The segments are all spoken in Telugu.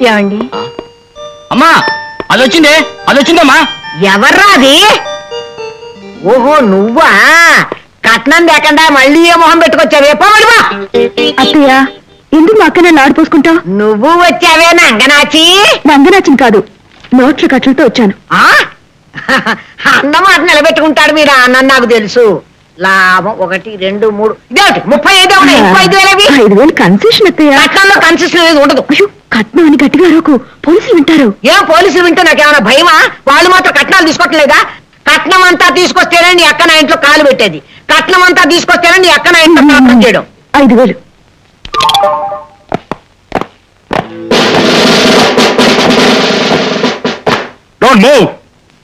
ఏమండి అమ్మా అదొచ్చిందమ్మా. ఎవర్రా అది? ఓహో నువ్వా? కట్నం లేకుండా మళ్ళీ ఏ మొహం పెట్టుకొచ్చావే? పోవడివా. అత్తయ్య ఎందుకు మా అక్క నన్ను ఆడిపోసుకుంటావు? నువ్వు వచ్చావే నంగనాచి? నంగనాచిని కాదు, నోట్ల ఖర్చులతో వచ్చాను. అన్నమాట నిలబెట్టుకుంటాడు మీరు అన్న, నాకు తెలుసు. లాభం 1 2 3 ఇదేంటి 35 5,000 కన్సెషన్ అత్తయ్య. కట్నంలో కన్సెషన్ అనేది ఉండదు. అయ్యో కట్నం అని గట్టిగా అరకు, పోలీసులు వింటారు. ఏం పోలీసులు వింటే నాకేమైనా భయమా? వాళ్ళు మాత్రం కట్నాలు తీసుకోవట్లేదా? కట్నం అంతా తీసుకొస్తేనే నీ అక్క నా ఇంట్లో కాలు పెట్టేది. కట్నం అంతా తీసుకొస్తేనే నీ అక్క నా ఇంట్లో కాపురం చేయడం. 5,000. Don't move.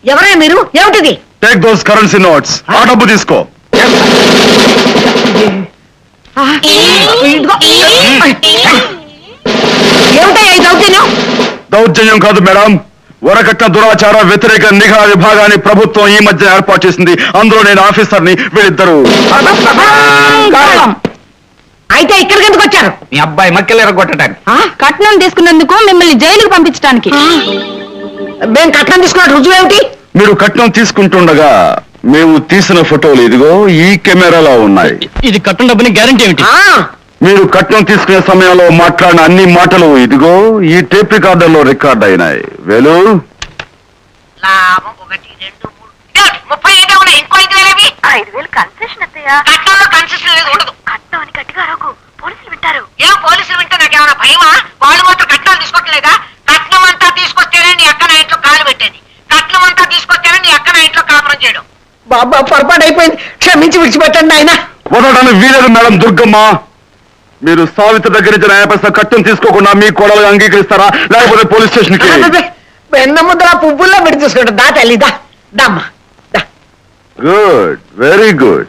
ఎవరే మీరు? ఏమిటిది? Take those currency notes. ఆ డబ్బు తీసుకో. ఏమిటయ్యా ఈ దౌర్జన్యం? దౌర్జన్యం కాదు మేడం, వరకట్న దురాచార వ్యతిరేక నిఘా విభాగాన్ని ప్రభుత్వం ఈ మధ్య ఏర్పాటు చేసింది. అందులో నేను ఆఫీసర్ని, వీళ్ళిద్దరు. అయితే ఇక్కడికి ఎందుకు వచ్చారు? మీ అబ్బాయి మక్కెలు ఎరగొట్టడానికి. కట్నం తీసుకున్నందుకు మిమ్మల్ని జైలుకు పంపించడానికి. మేము కట్నం తీసుకున్న రుజువు ఏమిటి? మీరు కట్నం తీసుకుంటుండగా మేము తీసిన ఫోటోలు ఇదిగో ఈ కెమెరాలో ఉన్నాయి. ఇది కట్నం డబ్బుని గ్యారంటీ ఏమిటి? మీరు కట్నం తీసుకునే సమయంలో మాట్లాడిన అన్ని మాటలు ఇదిగో ఈ టేప్ రికార్డర్లో రికార్డ్ అయినాయి. వేలు 5,000 కన్సెషన్ అత్తయ్య. కట్నంలో కన్సెషన్ అనేది ఉండదు. కట్నం అని గట్టిగా అరకు, పోలీసులు వింటారు. ఏం పోలీసులు వింటే నాకేమైనా భయమా? వాళ్ళు మాత్రం కట్నాలు తీసుకోవట్లేదా? కట్నం అంతా తీసుకొస్తేనే నీ అక్క నా ఇంట్లో కాలు పెట్టేది. కట్నం అంతా తీసుకొస్తేనే నీ అక్క నా ఇంట్లో కాపురం చేయడం. బాబా పొరపాటు అయిపోయింది, క్షమించి విడిచిపెట్టండి ఆయన. వదలడానికి వీలేదు మేడం దుర్గమ్మ. మీరు సావిత్రి దగ్గర నుంచి న్యాయపరిస్థితి కట్నం తీసుకోకుండా మీ కోడలు అంగీకరిస్తారా, లేకపోతే పోలీస్ స్టేషన్ కి? వెన్న ముద్ర పువ్వుల్లో పెట్టి చూసుకుంటా. దా తల్లిదా దమ్మా. Good, very good.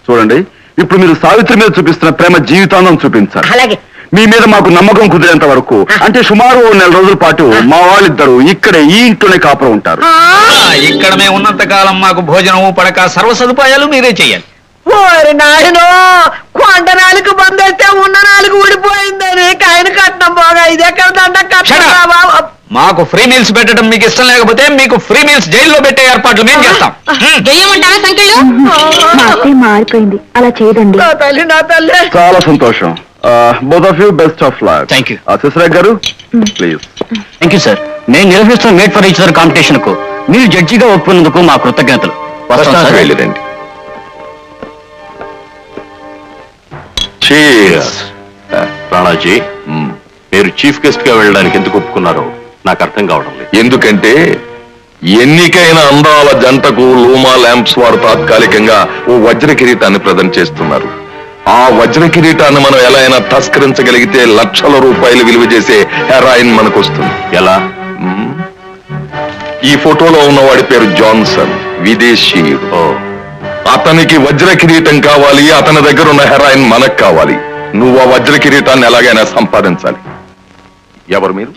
చూడండి, ఇప్పుడు మీరు సావిత్రి మీద చూపిస్తున్న ప్రేమ జీవితాంతం చూపించాలి. అలాగే. మీ మీద మాకు నమ్మకం కుదిరేంత వరకు, అంటే సుమారు 4 నెలల రోజుల పాటు మా వాళ్ళిద్దరు ఇక్కడే ఈ ఇంట్లోనే కాపురం ఉంటారు. ఇక్కడ మేము ఉన్నంత కాలం మాకు భోజనము పడక సర్వ సదుపాయాలు మీరే చెయ్యాలి. ఓరి నాయనో, కొండ 4 బందేస్తే ఉన్న 4 ఊడిపోయిందని కాయన కట్నం పోగా ఇది ఎక్కడ దండ కట్నం. మాకు ఫ్రీ మీల్స్ పెట్టడం మీకు ఇష్టం లేకపోతే మీకు ఫ్రీ మీల్స్ జైల్లో పెట్టే ఏర్పాట్లు మేము చేస్తాం. వెయ్యమంటారా సంఖ్యలు? మా అత్తయ్య మారిపోయింది, అలా చేయదండి. నా తల్లి నా తల్లి. చాలా సంతోషం. Both of you best of luck. Thank you. Shishuraj garu please. Thank you sir. నేను నిర్వహిస్తున్న made for each other competition కు మీరు జడ్జిగా ఒప్పుకున్నందుకు మా కృతజ్ఞతలు. వెళ్ళిరండి. రాణాజీ, మీరు చీఫ్ గెస్ట్ గా వెళ్ళడానికి ఎందుకు ఒప్పుకున్నారో నాకు అర్థం కావడం లేదు. ఎందుకంటే ఎన్నికైన అందాల జంటకు లూమా ల్యాంప్స్ వారు తాత్కాలికంగా ఓ వజ్ర కిరీటాన్ని ప్రజెంట్ చేస్తున్నారు. ఆ వజ్ర కిరీటాన్ని మనం ఎలా అయినా తస్కరించగలిగితే లక్షల రూపాయలు విలువ చేసే హెరాయిన్ మనకు వస్తుంది. ఎలా? ఈ ఫోటోలో ఉన్నవాడి పేరు జాన్సన్, విదేశీయుడు. అతనికి వజ్ర కిరీటం కావాలి, అతని దగ్గర ఉన్న హెరాయిన్ మనకు కావాలి. నువ్వు ఆ వజ్ర కిరీటాన్ని ఎలాగైనా సంపాదించాలి. ఎవరు మీరు?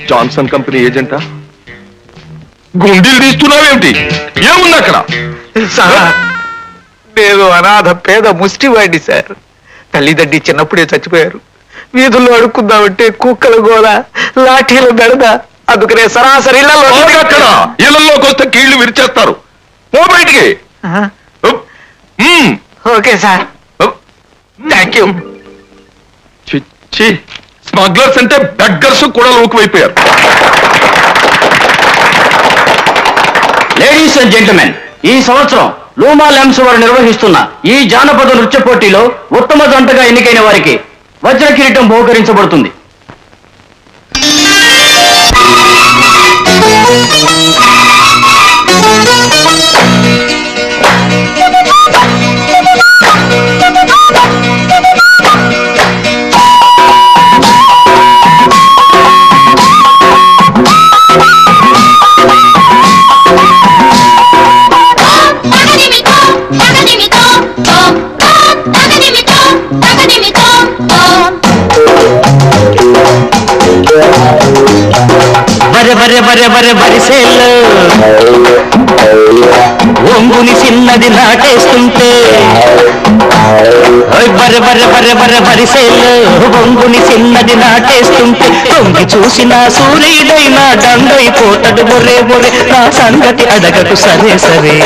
జాన్సన్ కంపెనీ ఏజెంటా? గుండీలు తీస్తున్నావేమిటి? ఏముంది అక్కడ? నేను అనాథ పేద ముష్టివాడిని సార్. తల్లిదండ్రి చిన్నప్పుడే చచ్చిపోయారు. వీధుల్లో అడుక్కుందామంటే కుక్కల గోల, లాఠీల బెడద. అందుకనే సరాసరి ఇళ్లలోకి వస్తే కీళ్లు విరిచేస్తారు. ఓ బయటికి. Okay sir, thank you. చిచ్చి, స్మగ్లర్స్ అంటే బెగ్గర్స్ కూడా లోకువైపోయారు. లేడీస్ అండ్ జెంటిల్మెన్, ఈ సంవత్సరం లూమా ల్యాంప్స్ వారు నిర్వహిస్తున్న ఈ జానపద నృత్య పోటీలో ఉత్తమ జంటగా ఎన్నికైన వారికి వజ్ర కిరీటం బహుకరించబడుతుంది. బరే బరే బరే బరే బరిసేలు ఒంగుని చిన్నది నాటేస్తుంటే బర్రె బర్రె బర్రె బర్రె వరిసేలు ఒంగుని చిన్నది నాటేస్తుంటే తొంగి చూసిన సూర్యుడైనా దండైపోతాడు బొర్రే బొర్రె నా సంగతి అడగకు సరే సరే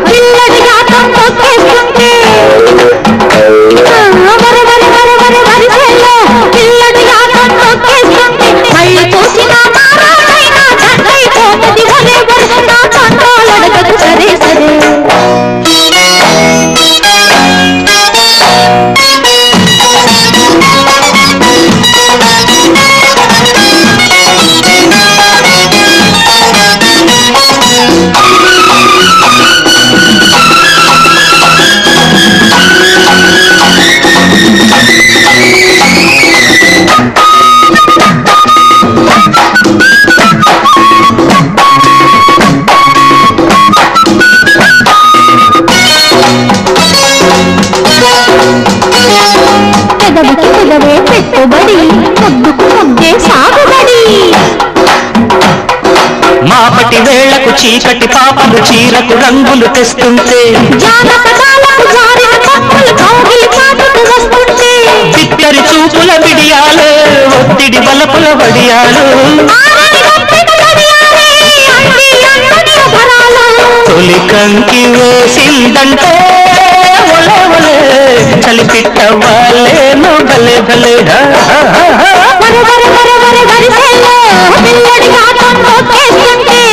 పిల్లడి గాతం తొక్కేస్తుంటే పిల్లడి గాతం తొక్కేస్తుంటే మళ్ళీ చూసిన మారాడైనా దండైపోతుంది ఒరే ఒరే నా తండ్రాలడగదు సరే సరే పెట్టుబడి ముద్దుకు ముద్దే సాగుబడి మాపటి వేళకు చీకటి పాపలు చీరకు రంగులు తెస్తుంటే జానపదాలకు జారిన కప్పులు కౌగిలి చాటుకు వస్తుంటే బిత్తరి చూపుల బిడియాలు ఒత్తిడి బలపుల వడియాలు తొలి కంకి వేసిందంటే ఒలే ఒలే చలిపిట్ట వాళ్ళేను భలే భలే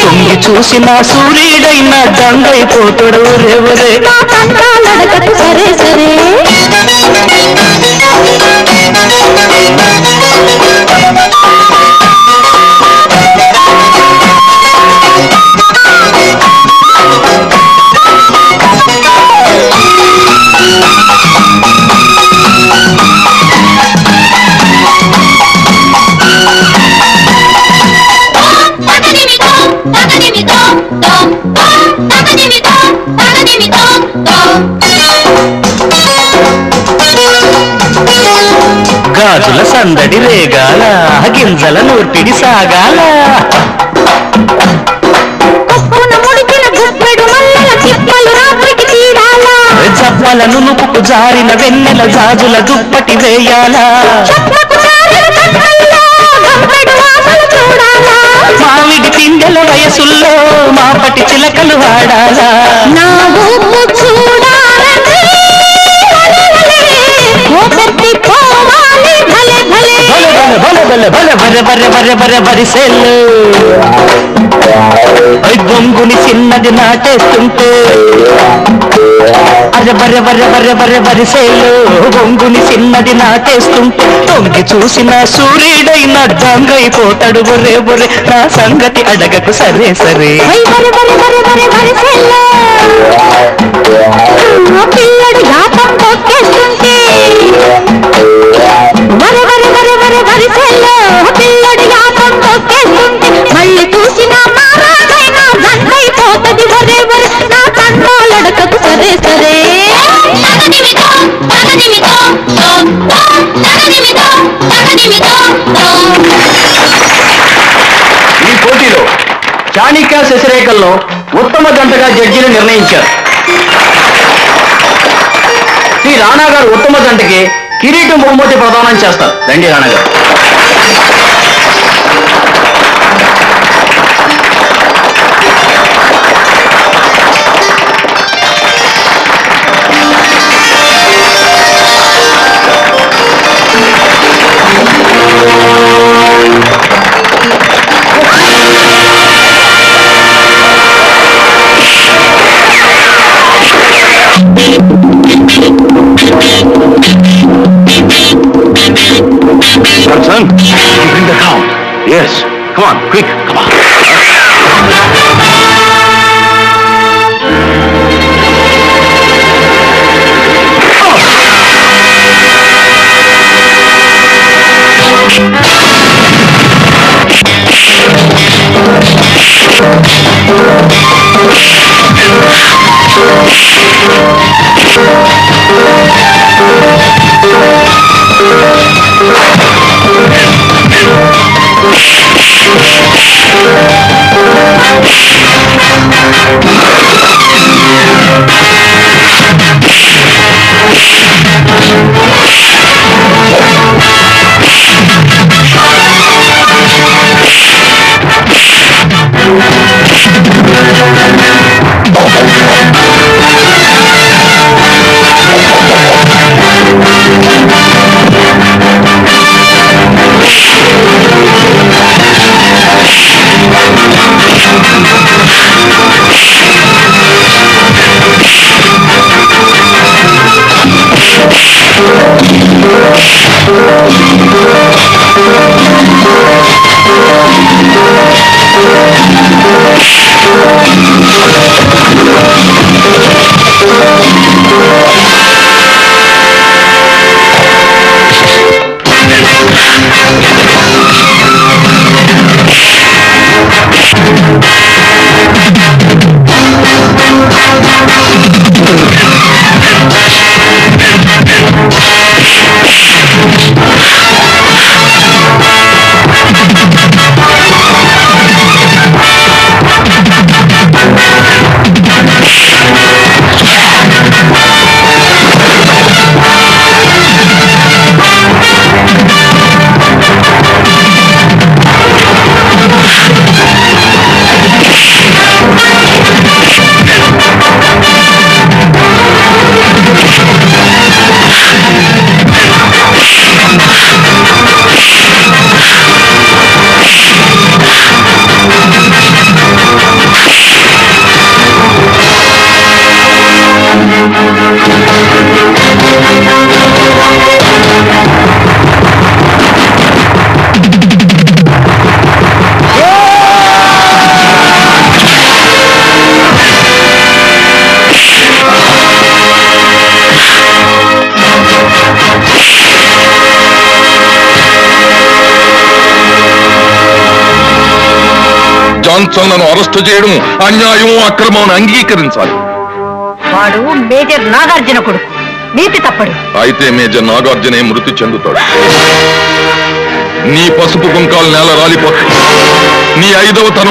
తొంగి చూసిన సూర్యుడైనా దండైపోతాడు రేవరే సరే సరే గాజుల సందడి రేగాల గింజల నూర్పిడి సాగాల చప్పల నునుపుకు జారిన వెన్నెల జాజుల దుప్పటి వేయాల మామిడి పిందెల వయసుల్లో మాపటి చిలకలు వాడాలా వరిసేళ్ళు బొంగుని చిన్నది నాటేస్తుంటే అరే బర్రె బర్రె బర్రె బర్రె వరిసేళ్ళు బొంగుని చిన్నది నాటేస్తుంటే తొంగి చూసిన సూర్యుడైన దంగైపోతాడు బొర్రే బొర్రె నా సంగతి అడగకు సరే సరే పిల్లడి గాతం తొక్కేస్తుంటే పిల్లడి గాతం తొక్కేస్తుంటే మళ్ళీ చూసిన మారాడైనా దండైపోతుంది ఒరే ఒరే నా తండ్రాలడగదు సరే సరే ఈ పోటీలో చాణిక్య శశిరేఖల్లో ఉత్తమ జంటగా జడ్జీలు నిర్ణయించారు. శ్రీ రాణా గారు ఉత్తమ జంటకి కిరీటం బహుమతి ప్రదానం చేస్తారు. రండి రాణా గారు. Son, you bring the cow. Yes. Come on, quick. Come on. జాన్సన్లను అరెస్టు చేయడం అన్యాయం, అక్రమం అంగీకరించాలి. వాడు మేజర్ నాగార్జున కొడుకు, నీతి తప్పడు. అయితే మేజర్ నాగార్జునే మృతి చెందుతాడు. నీ పసుపు కుంకాలు నేల రాలిపోతాయి. నీ 5వ తరం